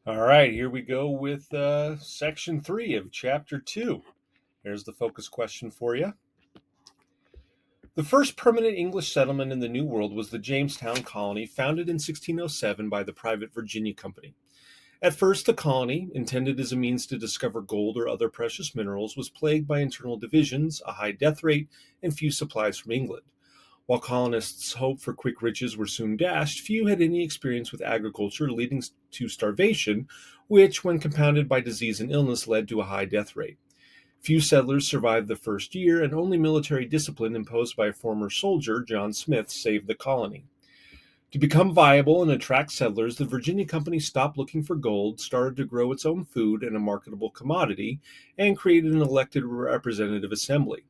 All right, here we go with section 3 of chapter 2. Here's the focus question for you. The first permanent English settlement in the New World was the Jamestown colony, founded in 1607 by the private Virginia Company. At first, the colony, intended as a means to discover gold or other precious minerals, was plagued by internal divisions, a high death rate, and few supplies from England. While colonists' hope for quick riches were soon dashed, few had any experience with agriculture, leading to starvation, which, when compounded by disease and illness, led to a high death rate. Few settlers survived the first year, and only military discipline imposed by a former soldier, John Smith, saved the colony. To become viable and attract settlers, the Virginia Company stopped looking for gold, started to grow its own food and a marketable commodity, and created an elected representative assembly.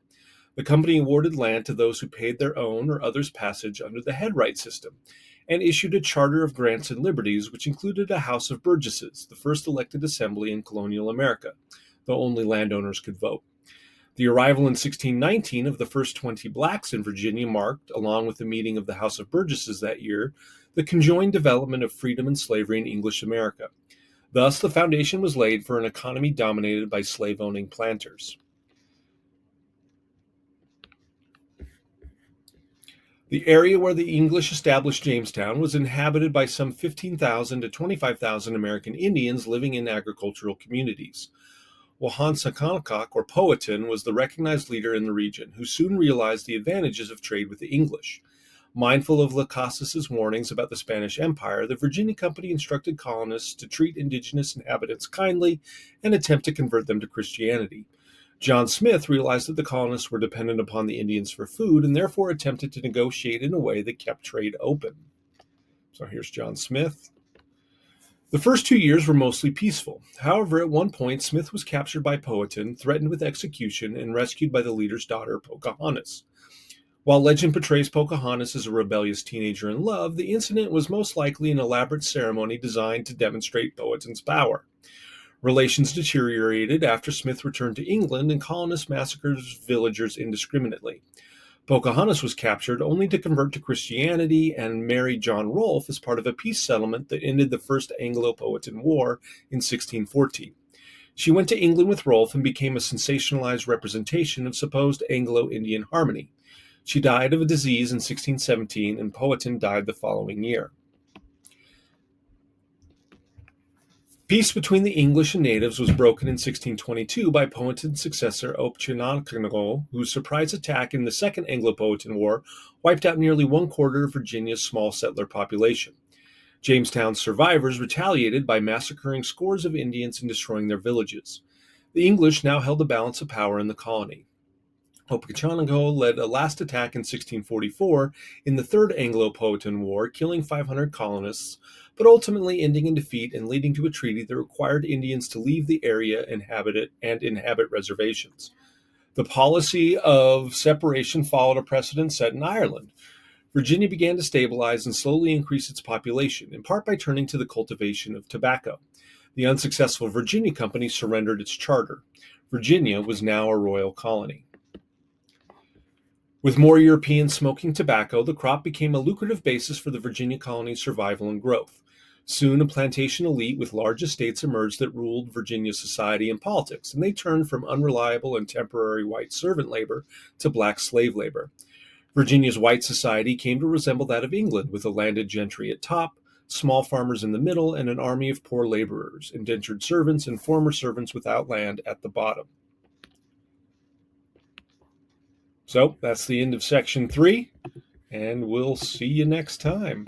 The company awarded land to those who paid their own or others' passage under the headright system, and issued a charter of grants and liberties, which included a House of Burgesses, the first elected assembly in colonial America, though only landowners could vote. The arrival in 1619 of the first 20 blacks in Virginia marked, along with the meeting of the House of Burgesses that year, the conjoined development of freedom and slavery in English America. Thus, the foundation was laid for an economy dominated by slave-owning planters. The area where the English established Jamestown was inhabited by some 15,000 to 25,000 American Indians living in agricultural communities. Wahansakanakak, or Powhatan, was the recognized leader in the region, who soon realized the advantages of trade with the English. Mindful of Las Casas's warnings about the Spanish Empire, the Virginia Company instructed colonists to treat indigenous inhabitants kindly and attempt to convert them to Christianity. John Smith realized that the colonists were dependent upon the Indians for food and therefore attempted to negotiate in a way that kept trade open. So here's John Smith. The first 2 years were mostly peaceful. However, at one point, Smith was captured by Powhatan, threatened with execution, and rescued by the leader's daughter, Pocahontas. While legend portrays Pocahontas as a rebellious teenager in love, the incident was most likely an elaborate ceremony designed to demonstrate Powhatan's power. Relations deteriorated after Smith returned to England, and colonists massacred villagers indiscriminately. Pocahontas was captured only to convert to Christianity and marry John Rolfe as part of a peace settlement that ended the First Anglo-Powhatan War in 1614. She went to England with Rolfe and became a sensationalized representation of supposed Anglo-Indian harmony. She died of a disease in 1617, and Powhatan died the following year. Peace between the English and natives was broken in 1622 by Powhatan's successor Opchinancogo, whose surprise attack in the Second Anglo-Powhatan War wiped out nearly one-quarter of Virginia's small settler population. Jamestown's survivors retaliated by massacring scores of Indians and destroying their villages. The English now held the balance of power in the colony. Opchinancogo led a last attack in 1644 in the Third Anglo-Powhatan War, killing 500 colonists, but ultimately ending in defeat and leading to a treaty that required Indians to leave the area and inhabit reservations. The policy of separation followed a precedent set in Ireland. Virginia began to stabilize and slowly increase its population, in part by turning to the cultivation of tobacco. The unsuccessful Virginia Company surrendered its charter. Virginia was now a royal colony. With more Europeans smoking tobacco, the crop became a lucrative basis for the Virginia colony's survival and growth. Soon, a plantation elite with large estates emerged that ruled Virginia's society and politics, and they turned from unreliable and temporary white servant labor to black slave labor. Virginia's white society came to resemble that of England, with a landed gentry at top, small farmers in the middle, and an army of poor laborers, indentured servants, and former servants without land at the bottom. So that's the end of section 3, and we'll see you next time.